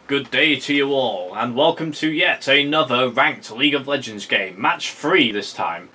Good day to you all, and welcome to yet another ranked League of Legends game. Match 3 this time.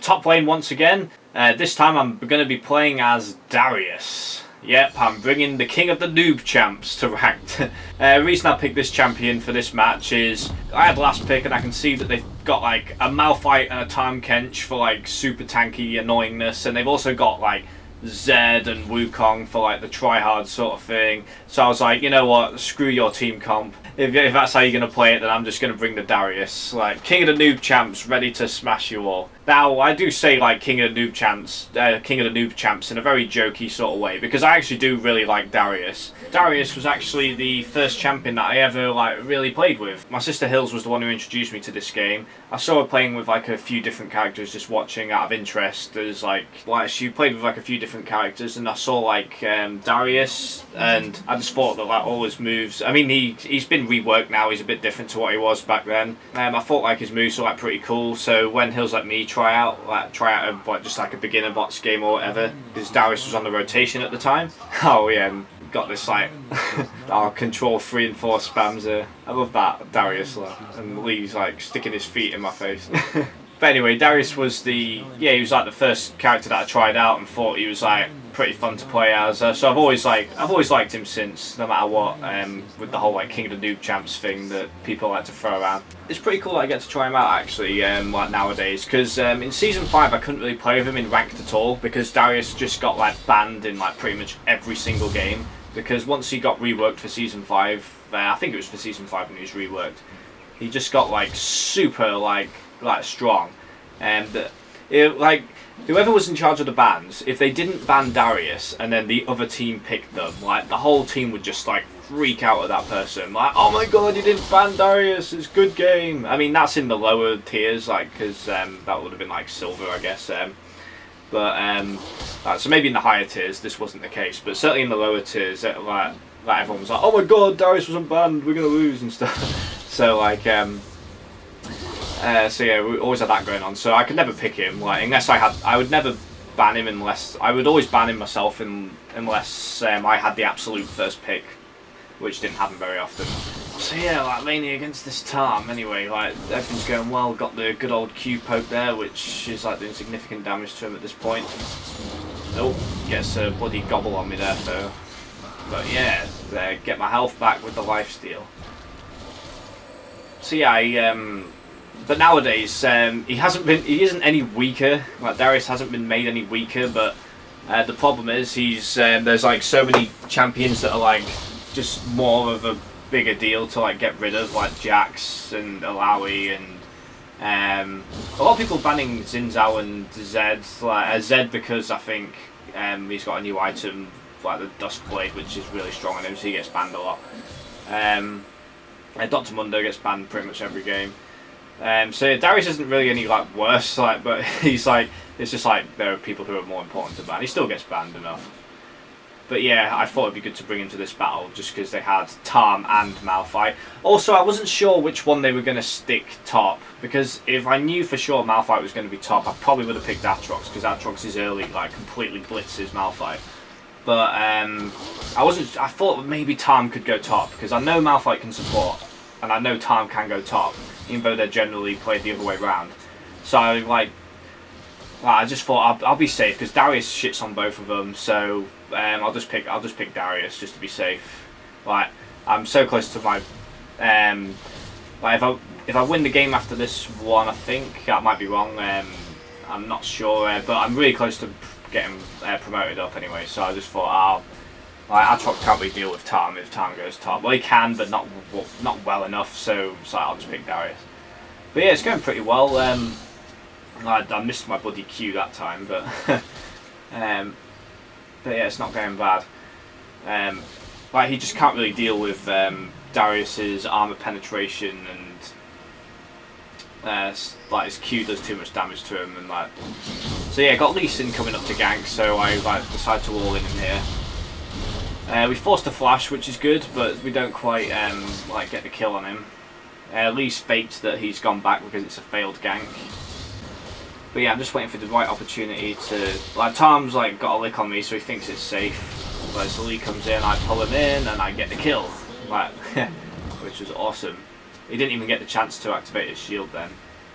Top lane once again. This time I'm going to be playing as Darius. Yep, I'm bringing the king of the Noob Champs to ranked. Reason I picked this champion for this match is I had last pick and I can see that they've got like a Malphite and a Time Kench for like super tanky annoyingness, and they've also got like Zed and Wukong for like the try-hard sort of thing. So I was like, you know what, screw your team comp. If that's how you're going to play it, then I'm just going to bring the Darius. Like, King of the Noob Champs, ready to smash you all. Now, I do say like King of the Noob Champs in a very jokey sort of way, because I actually do really like Darius. Darius was actually the first champion that I ever like really played with. My sister Hills was the one who introduced me to this game. I saw her playing with like a few different characters, just watching out of interest. There's like she played with like a few different characters, and I saw like Darius, and I just thought that all his moves. I mean, he's been reworked now. He's a bit different to what he was back then. I thought like his moves were like pretty cool. So when Hills let me try out just like a beginner bots game or whatever, because Darius was on the rotation at the time. Oh yeah. And got this like our control 3 and 4 spams here. I love that Darius and Lee's like sticking his feet in my face. But anyway, Darius was he was like the first character that I tried out and thought he was like pretty fun to play as. So I've always liked him since, no matter what. With the whole like King of the Noob Champs thing that people like to throw around, it's pretty cool that I get to try him out actually. Like nowadays, because in season 5 I couldn't really play with him in ranked at all because Darius just got like banned in like pretty much every single game. Because once he got reworked for season 5, I think it was for season 5 when he was reworked, he just got like super like strong, and like whoever was in charge of the bans, if they didn't ban Darius and then the other team picked them, like the whole team would just like freak out at that person, like, oh my god, you didn't ban Darius, it's good game. I mean, that's in the lower tiers, like, because that would have been like silver, I guess. So maybe in the higher tiers this wasn't the case, but certainly in the lower tiers, like everyone was like, oh my god, Darius wasn't banned, we're gonna lose and stuff. So like, so yeah, we always had that going on. So I could never pick him, like, unless I would never ban him unless I would always ban him myself, unless I had the absolute first pick, which didn't happen very often. So yeah, like laning against this Tarm anyway, like everything's going well. Got the good old Q poke there, which is like doing significant damage to him at this point. Oh, gets a bloody gobble on me there though. But yeah, get my health back with the lifesteal. So yeah, but nowadays he isn't any weaker. Like Darius hasn't been made any weaker, but the problem is there's like so many champions that are like just more of a bigger deal to like get rid of, like Jax and Alawi, and a lot of people banning Xin and Zed, like Zed because I think he's got a new item like the Dusk Blade, which is really strong on him, so he gets banned a lot. Dr. Mundo gets banned pretty much every game. So yeah, Darius isn't really any like worse, like, but he's like, it's just like there are people who are more important to ban. He still gets banned enough. But yeah, I thought it'd be good to bring him to this battle just because they had Tarm and Malphite. Also, I wasn't sure which one they were going to stick top, because if I knew for sure Malphite was going to be top, I probably would have picked Aatrox, because Aatrox is early, like completely blitzes Malphite. But I thought maybe Tarm could go top, because I know Malphite can support, and I know Tarm can go top, even though they're generally played the other way around. So I just thought I'll be safe, because Darius shits on both of them, so I'll just pick Darius just to be safe. Like, I'm so close to my like if I win the game after this one, I think I might be wrong. I'm not sure, but I'm really close to getting promoted up anyway. So I just thought Aatrox can't really deal with Tarm if Tarm goes top. Well, he can, but not well enough. So I'll just pick Darius. But yeah, it's going pretty well. I missed my bloody Q that time, but yeah, it's not going bad. Like, he just can't really deal with Darius's armor penetration, and like his Q does too much damage to him, and like, so yeah, got Lee Sin coming up to gank, so I like decided to all in here. We forced a flash, which is good, but we don't quite like get the kill on him. Lee's faked that he's gone back because it's a failed gank. But yeah, I'm just waiting for the right opportunity to, like, Tom's like got a lick on me, so he thinks it's safe. But so Lee comes in, I pull him in, and I get the kill. Like, which was awesome. He didn't even get the chance to activate his shield then,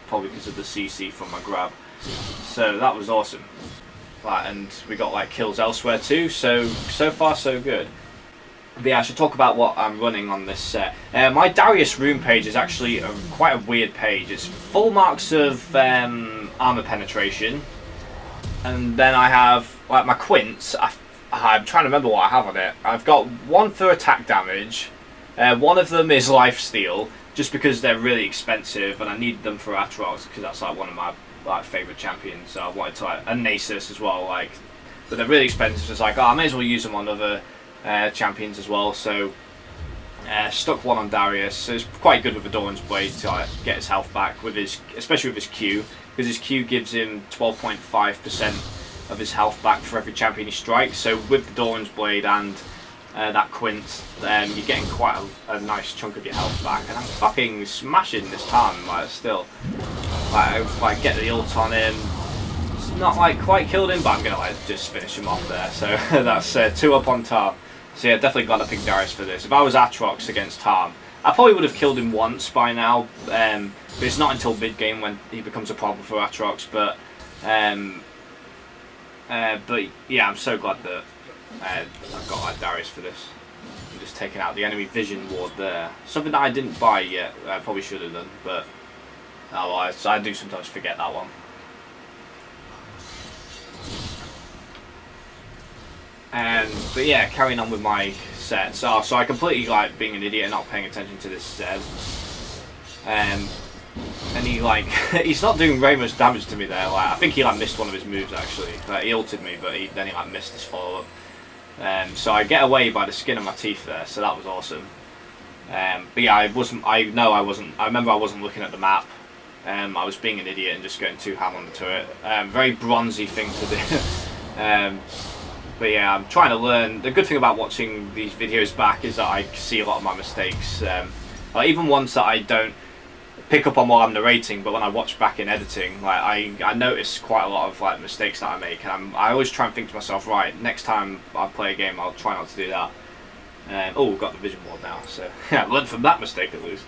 probably because of the CC from my grab. So that was awesome. Right, and we got like kills elsewhere too, so far so good. But yeah, I should talk about what I'm running on this set. My Darius rune page is actually quite a weird page. It's full marks of armor penetration, and then I have like my quints. I'm trying to remember what I have on it. I've got one for attack damage. One of them is lifesteal, just because they're really expensive and I need them for Atrox because that's like one of my like favourite champions. So I wanted to like, and Nasus as well, like, but they're really expensive. So it's like, oh, I may as well use them on other champions as well. So stuck one on Darius. So it's quite good with the Doran's Blade to like, get his health back with his, especially with his Q, because his Q gives him 12.5% of his health back for every champion he strikes. So with the Doran's Blade and that quint, you're getting quite a nice chunk of your health back, and I'm fucking smashing this Tarn, like, still. Like, get the ult on him. It's not like quite killed him, but I'm gonna like just finish him off there. So that's 2 up on Tarn. So yeah, definitely glad I picked Darius for this. If I was Atrox against Tarn, I probably would have killed him once by now, but it's not until mid game when he becomes a problem for Atrox. But yeah, I'm so glad that I've got like Darius for this. I'm just taking out the enemy vision ward there. Something that I didn't buy yet. I probably should have done, but oh, well, I do sometimes forget that one. But yeah, carrying on with my sets. So I completely like being an idiot and not paying attention to this Zed. And he like he's not doing very much damage to me there. Like I think he like missed one of his moves actually. Like, he ulted me, but then he like missed his follow up. So I get away by the skin of my teeth there. So that was awesome. But yeah, I wasn't. I remember I wasn't looking at the map. I was being an idiot and just going too ham on the turret. Very bronzy thing to do. But yeah, I'm trying to learn. The good thing about watching these videos back is that I see a lot of my mistakes. Like even ones that I don't pick up on while I'm narrating, but when I watch back in editing, like I notice quite a lot of like mistakes that I make, and I always try and think to myself, right, next time I play a game, I'll try not to do that. Oh, we've got the vision ward now, so yeah, I learned from that mistake at least.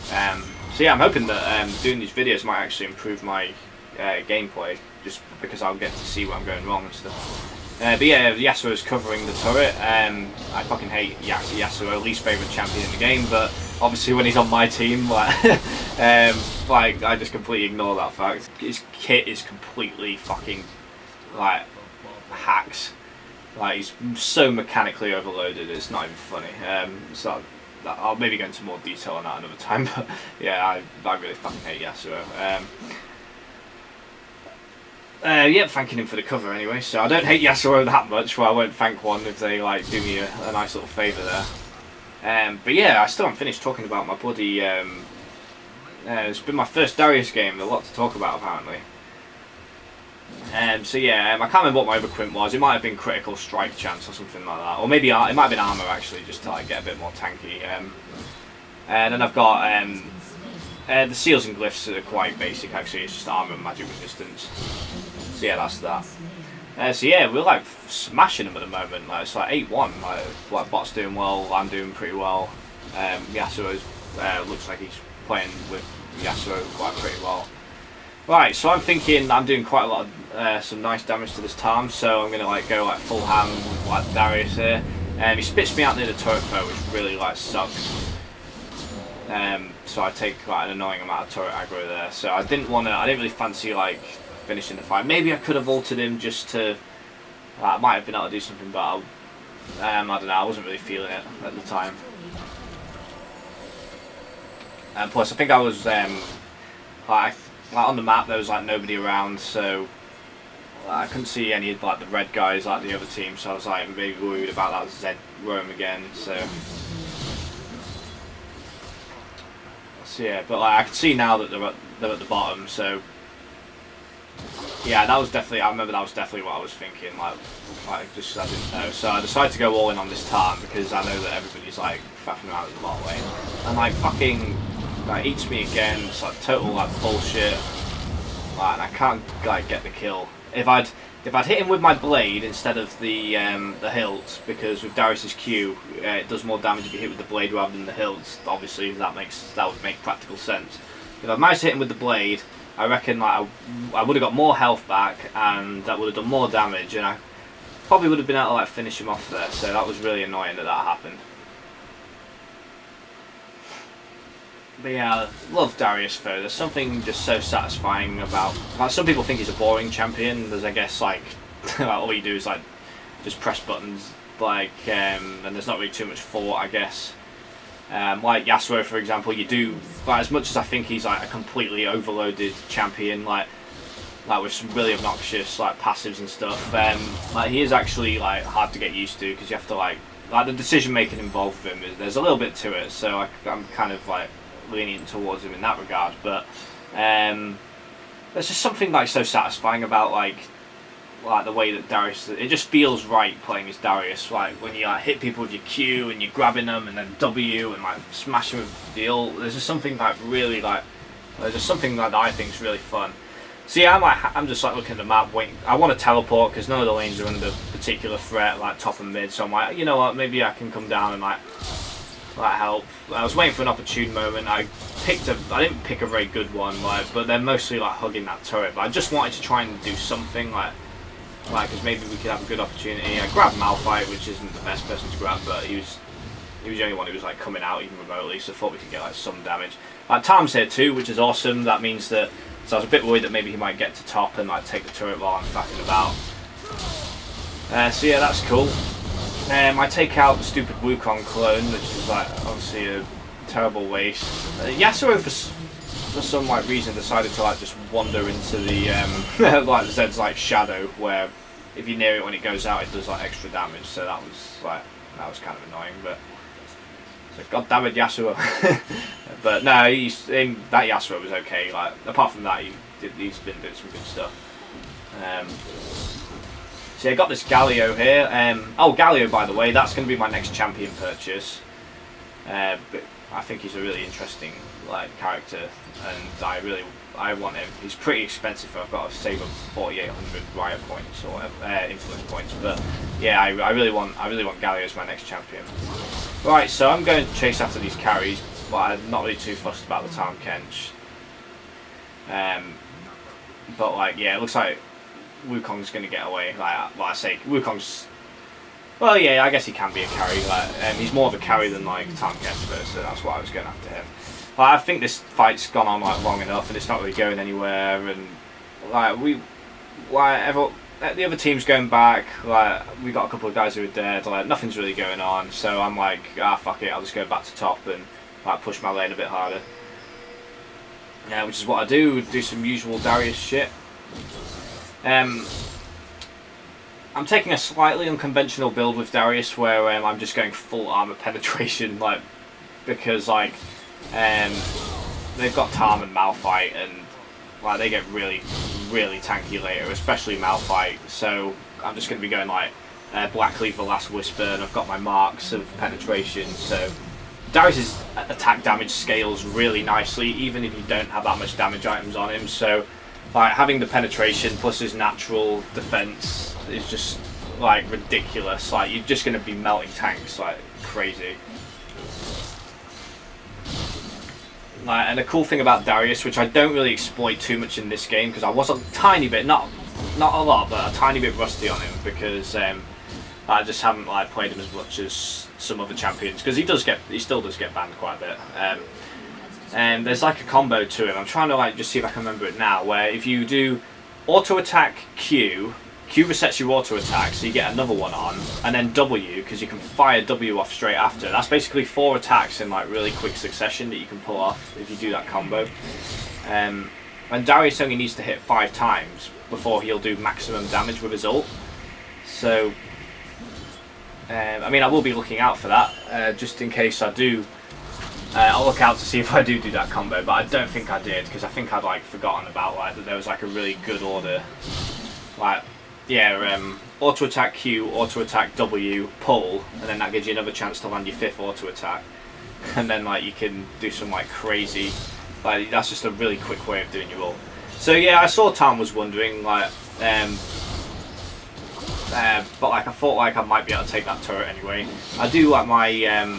So yeah, I'm hoping that doing these videos might actually improve my gameplay, just because I'll get to see where I'm going wrong and stuff. But yeah, Yasuo's covering the turret. I fucking hate Yasuo, least favourite champion in the game, but obviously when he's on my team, like, like I just completely ignore that fact. His kit is completely fucking, like, hacks. Like, he's so mechanically overloaded, it's not even funny. So I'll maybe go into more detail on that another time, but yeah, I really fucking hate Yasuo. Yep, thanking him for the cover anyway, so I don't hate Yasuo that much, well I won't thank one if they like do me a nice little favour there. But yeah, I still haven't finished talking about my bloody, it's been my first Darius game, a lot to talk about apparently. So yeah, I can't remember what my other quint was, it might have been critical strike chance or something like that, or maybe it might have been armour actually, just to like, get a bit more tanky. And then I've got the seals and glyphs are quite basic actually, it's just armour and magic resistance. So yeah, that's that. So yeah, we're like smashing them at the moment. Like it's like 8-1. Like bot's doing well, I'm doing pretty well. Yasuo looks like he's playing with Yasuo quite pretty well. Right, so I'm thinking I'm doing quite a lot of some nice damage to this Tarn. So I'm gonna like go like full ham with like Darius here. He spits me out near the turret though, which really like sucks. So I take quite an annoying amount of turret aggro there. So I didn't really fancy like finishing the fight. Maybe I could have ulted him just to, I might have been able to do something, but I don't know, I wasn't really feeling it at the time. And plus I think I was, like on the map there was like nobody around, so I couldn't see any of like the red guys like the other team, so I was like maybe worried about that Zed roam again, so yeah, but like I can see now that they're at the bottom, so yeah, that was definitely, I remember that was definitely what I was thinking, like just I didn't know. So I decided to go all in on this Tarn because I know that everybody's like faffing around at the bottom lane. And like fucking like eats me again, it's like total like bullshit. Like I can't like get the kill. If if I'd hit him with my blade instead of the hilt, because with Darius's Q, it does more damage if you hit with the blade rather than the hilt. Obviously, that would make practical sense. If I managed to hit him with the blade, I reckon like I would have got more health back, and that would have done more damage, and I probably would have been able to like finish him off there. So that was really annoying that happened. But yeah, I love Darius though. There's something just so satisfying about. Like, some people think he's a boring champion. There's, I guess, like, like all you do is like just press buttons, like, and there's not really too much thought, I guess. Like Yasuo, for example, you do like, as much as I think he's like a completely overloaded champion, like with some really obnoxious like passives and stuff. Like he is actually like hard to get used to, because you have to like the decision making involved with him. There's a little bit to it, so I'm kind of like lenient towards him in that regard. But there's just something like so satisfying about like the way that Darius, it just feels right playing as Darius. Like when you like hit people with your Q and you're grabbing them and then W and like smash them with the ult. There's just something like really like there's just something like that I think is really fun. So yeah, I'm just like looking at the map, waiting. I want to teleport because none of the lanes are under particular threat, like top and mid. So I'm like, you know what, maybe I can come down and like help. I was waiting for an opportune moment. I didn't pick a very good one, like, but they're mostly like hugging that turret. But I just wanted to try and do something like because maybe we could have a good opportunity. I grabbed Malphite, which isn't the best person to grab, but he was the only one who was like coming out even remotely, so I thought we could get like some damage. Like Tom's here too, which is awesome. That means that, so I was a bit worried that maybe he might get to top and like take the turret while I'm faffing about. So yeah, that's cool. I take out the stupid Wukong clone, which is like obviously a terrible waste. Yasuo for some like reason decided to like just wander into the like Zed's like shadow, where if you near it when it goes out it does like extra damage. So that was kind of annoying. But so god damn it, Yasuo. But no, that Yasuo was okay. Like apart from that, he's been doing some good stuff. So I got this Galio here. Oh, Galio, by the way, that's going to be my next champion purchase. But I think he's a really interesting like character, and I want him. He's pretty expensive. I've got to save up 4,800 riot points or influence points. But yeah, I really want Galio as my next champion. Right, so I'm going to chase after these carries, but I'm not really too fussed about the Tahm Kench. But like, yeah, it looks like Wukong's going to get away. Like, well, I say Wukong's. Well, yeah, I guess he can be a carry. Like, he's more of a carry than like Tahm Kench, so that's why I was going after him. Like, I think this fight's gone on like long enough, and it's not really going anywhere. And like the other team's going back. Like, we got a couple of guys who are dead. Like, nothing's really going on. So I'm like, fuck it, I'll just go back to top and like push my lane a bit harder. Yeah, which is what I do. Do some usual Darius shit. I'm taking a slightly unconventional build with Darius, where I'm just going full armor penetration, like because like they've got Tahm and Malphite, and like they get really tanky later, especially Malphite. So I'm just going to be going like Blackleaf, the Last Whisper, and I've got my marks of penetration. So Darius's attack damage scales really nicely, even if you don't have that much damage items on him. So like having the penetration plus his natural defense is just like ridiculous. Like you're just going to be melting tanks like crazy. Like, and the cool thing about Darius, which I don't really exploit too much in this game, because I was a tiny bit, not a lot, but a tiny bit rusty on him, because I just haven't like played him as much as some other champions, because he still does get banned quite a bit. And there's like a combo to him. I'm trying to like just see if I can remember it now, where if you do auto attack Q resets your auto attack, so you get another one on, and then W, because you can fire W off straight after. That's basically 4 attacks in like really quick succession that you can pull off if you do that combo. And Darius only needs to hit 5 times before he'll do maximum damage with his ult. So I mean, I will be looking out for that, just in case I do. I'll look out to see if I do that combo, but I don't think I did, because I think I'd like forgotten about like that there was like a really good order. Like, yeah, auto attack Q, auto attack W, pull, and then that gives you another chance to land your 5th auto attack, and then like you can do some like crazy, like that's just a really quick way of doing your ult. So yeah, I saw Tom was wondering like, but like I thought like I might be able to take that turret anyway. I do like my yeah,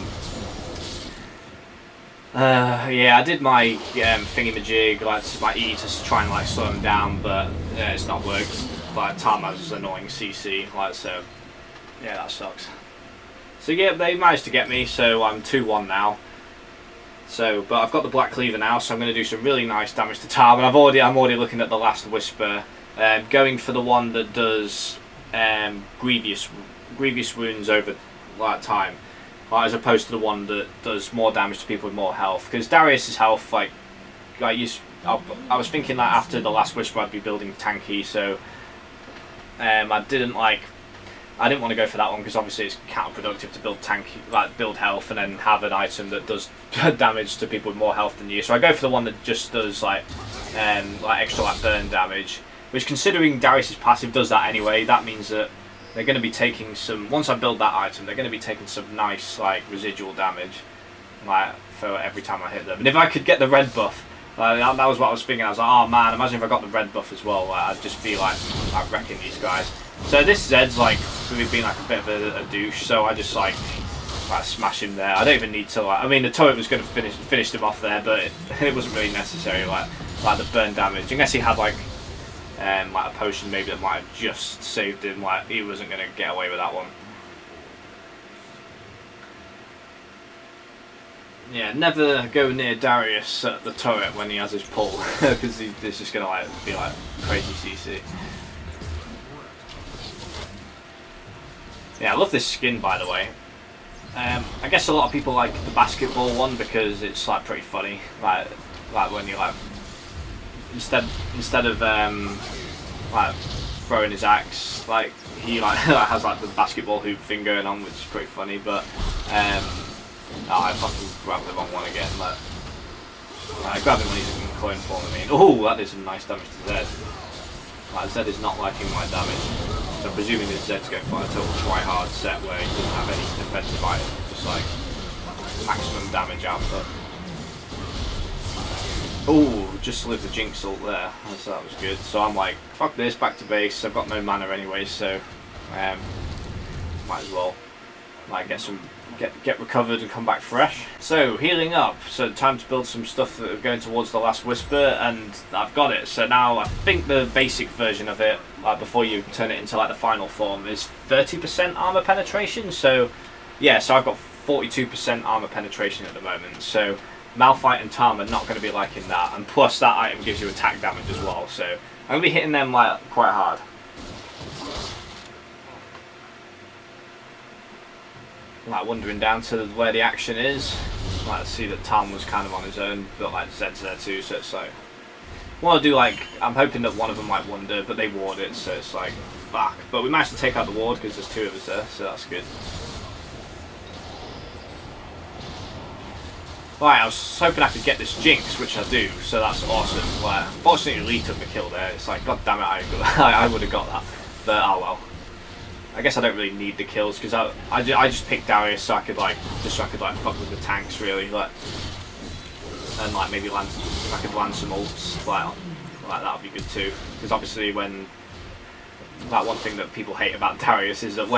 I did my thingy-majig, like my E to try and like slow him down, but it's not worked. Like Tom has annoying CC, like so. Yeah, that sucks. So yeah, they managed to get me, so I'm 2-1 now. So, but I've got the Black Cleaver now, so I'm going to do some really nice damage to Tom. And I'm already looking at the last Whisper, going for the one that does grievous wounds over like time, as opposed to the one that does more damage to people with more health. Because Darius's health, I was thinking that after the last Whisper I'd be building tanky, so I didn't want to go for that one because obviously it's counterproductive to build health and then have an item that does damage to people with more health than you. So I go for the one that just does like extra burn damage, which considering Darius's passive does that anyway, that means that they're going to be taking some. Once I build that item, they're going to be taking some nice residual damage, for every time I hit them. And if I could get the red buff. That was what I was thinking. I was like, oh man, imagine if I got the red buff as well. I'd just be like wrecking these guys. So this Zed's really been a bit of a douche. So I just smash him there. I don't even need to I mean, the turret was going to finish him off there, but it wasn't really necessary. Like the burn damage, unless he had a potion maybe that might have just saved him. He wasn't going to get away with that one. Yeah, never go near Darius at the turret when he has his pull, because he's just gonna be crazy CC. Yeah, I love this skin, by the way. I guess a lot of people like the basketball one because it's pretty funny. Like when you instead of throwing his axe, he has the basketball hoop thing going on, which is pretty funny. But oh, I fucking grabbed the wrong one again. I grabbed him when he's in coin form. Oh, that did some nice damage to Zed. Zed is not liking my damage. So I'm presuming that Zed's going for a total try-hard set where he doesn't have any defensive item, just maximum damage output. Oh, just lived the Jinx ult there. So that was good. So I'm fuck this, back to base. I've got no mana anyway, so might as well get recovered and come back fresh. So healing up, so time to build some stuff that are going towards the last Whisper, and I've got it. So now I think the basic version of it, before you turn it into the final form, is 30% armor penetration. So yeah, so I've got 42% armor penetration at the moment. So Malphite and Tarm are not going to be liking that, and plus that item gives you attack damage as well. So I'm going to be hitting them quite hard. Wandering down to where the action is. I see that Tom was kind of on his own, but Zed's there too, so it's want to do I'm hoping that one of them might wander, but they ward it, so it's fuck. But we managed to take out the ward because there's two of us there, so that's good. I was hoping I could get this Jinx, which I do, so that's awesome. Fortunately Lee took the kill there. It's god damn it, I would have got that, but oh well. I guess I don't really need the kills because I just picked Darius so I could fuck with the tanks really, and maybe land, if I could land some ults that would be good too, because obviously when one thing that people hate about Darius is that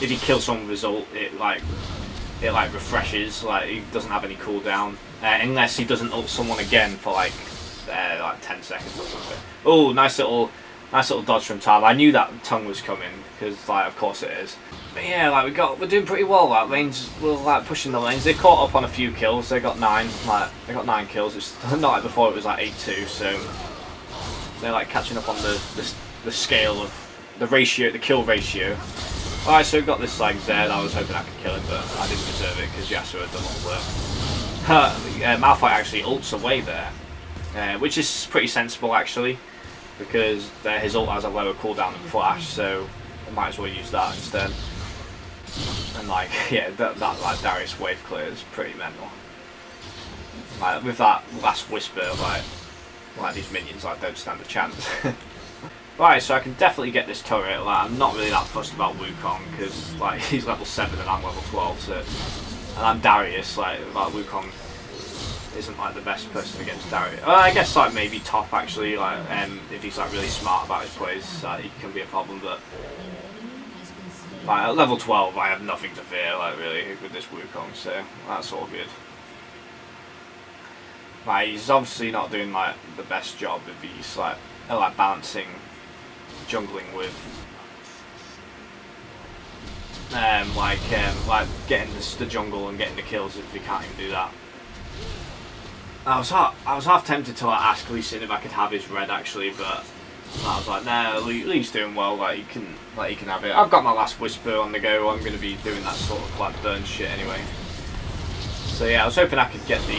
if he kills someone with his ult, it refreshes, he doesn't have any cooldown unless he doesn't ult someone again for 10 seconds or something. Oh, nice little dodge from Tom. I knew that tongue was coming because of course it is. But yeah, we're doing pretty well. Lanes, we're pushing the lanes. They caught up on a few kills. They got 9. They got 9 kills. It's not before it was 8-2. So they're catching up on the scale of the ratio, the kill ratio. Alright, so we've got this Zed. I was hoping I could kill him, but I didn't deserve it because Yasuo had done all the work. Malphite actually ults away there, which is pretty sensible actually, because his ult has a lower cooldown than Flash, so I might as well use that instead. And yeah, that Darius wave clear is pretty mental. With that last Whisper, these minions don't stand a chance. Right, so I can definitely get this turret. I'm not really that fussed about Wukong because he's level 7 and I'm level 12, so, and I'm Darius. Wukong isn't the best person against Darius. I guess maybe top actually. If he's really smart about his plays, he can be a problem. But Like, at level 12, I have nothing to fear, like, really, with this Wukong, so that's all good. Like, he's obviously not doing, like, the best job if he's, like balancing jungling with, like getting the jungle and getting the kills if he can't even do that. I was half tempted to, like, ask Lee Sin if I could have his red, actually, but I was like, nah, Lee's doing well, like, he can have it. I've got my last Whisper on the go. I'm going to be doing that sort of, like, burn shit anyway. So yeah, I was hoping I could get the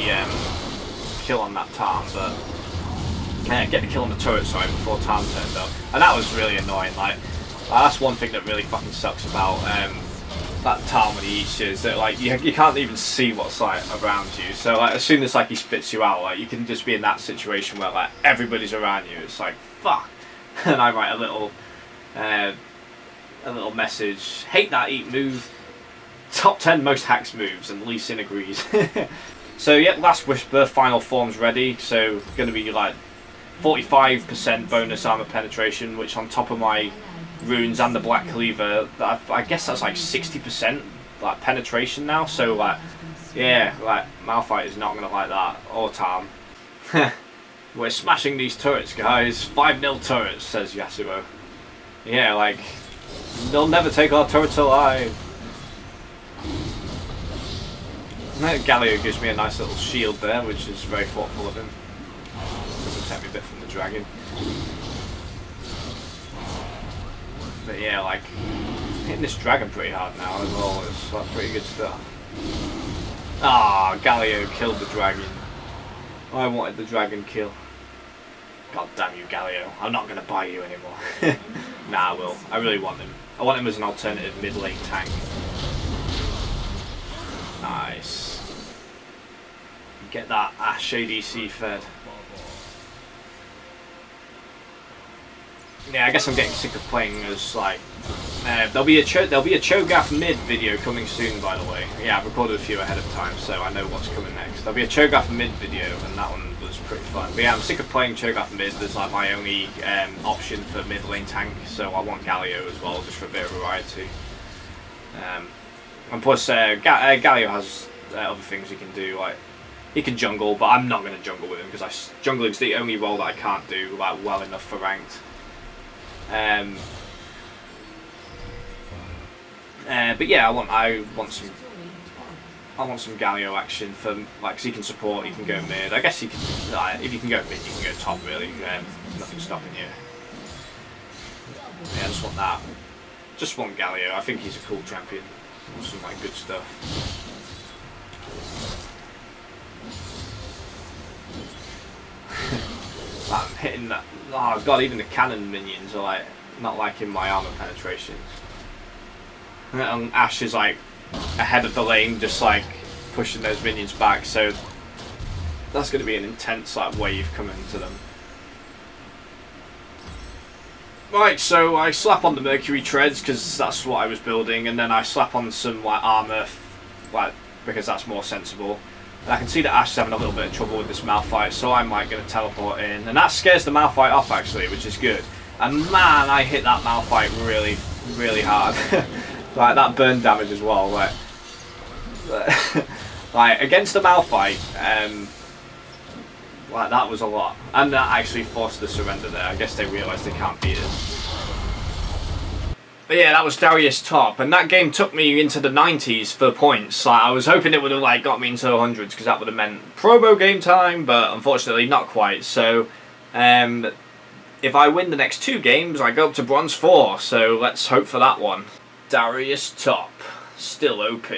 kill on that Tarn, but get the kill on the turret, sorry, before Tarn turned up, and that was really annoying. Like, that's one thing that really fucking sucks about that Tarn when he eats you, is that, like, you can't even see what's, like, around you. So, like, as soon as, like, he spits you out, like, you can just be in that situation where, like, everybody's around you. It's like, fuck. And I write a little message. Hate that eat move. Top 10 most hacks moves, and Lee Sin agrees. So yeah, last Whisper, final form's ready. So going to be like 45% bonus armor penetration, which on top of my runes and the Black Cleaver, I guess that's like 60% like penetration now. So like, yeah, like Malphite is not going to like that, or Tarn. We're smashing these turrets, guys. 5-0 turrets, says Yasuo. Yeah, like, they'll never take our turrets alive. Galio gives me a nice little shield there, which is very thoughtful of him. To protect me a bit from the dragon. But yeah, like, hitting this dragon pretty hard now as well. It's like pretty good stuff. Ah, Galio killed the dragon. I wanted the dragon kill. God damn you, Galio. I'm not going to buy you anymore. Nah, I will. I really want him. I want him as an alternative mid-lane tank. Nice. Get that Ashe ADC fed. Yeah, I guess I'm getting sick of playing as, like, there'll be a Cho'Gath mid video coming soon, by the way. Yeah, I've recorded a few ahead of time, so I know what's coming next. There'll be a Cho'Gath mid video, and that one was pretty fun. But yeah, I'm sick of playing Cho'Gath mid. There's like my only option for mid lane tank, so I want Galio as well, just for a bit of variety. And plus, Galio has other things he can do, like he can jungle, but I'm not going to jungle with him because jungling's the only role that I can't do like well enough for ranked. But yeah, I want some Galio action for, like, 'cause he can support, he can go mid. I guess he can, like, if you can go mid, you can go top really. Nothing's stopping you. Yeah, I just want that. Just want Galio. I think he's a cool champion. Some like good stuff. I'm hitting that. Oh god, even the cannon minions are like not liking my armor penetration. And Ashe is like ahead of the lane, just like pushing those minions back. So that's going to be an intense like wave coming to them. Right, so I slap on the Mercury treads because that's what I was building, and then I slap on some like armor, like because that's more sensible. And I can see that Ashe is having a little bit of trouble with this Malphite, so I might get a teleport in, and that scares the Malphite off actually, which is good. And man, I hit that Malphite really, really hard. Like that burn damage as well. Like against the Malphite, like that was a lot, and that actually forced the surrender there. I guess they realised they can't beat it. But yeah, that was Darius top, and that game took me into the 90s for points. Like I was hoping it would have like got me into the hundreds because that would have meant promo game time, but unfortunately not quite. So if I win the next 2 games, I go up to bronze 4. So let's hope for that one. Darius top, still OP.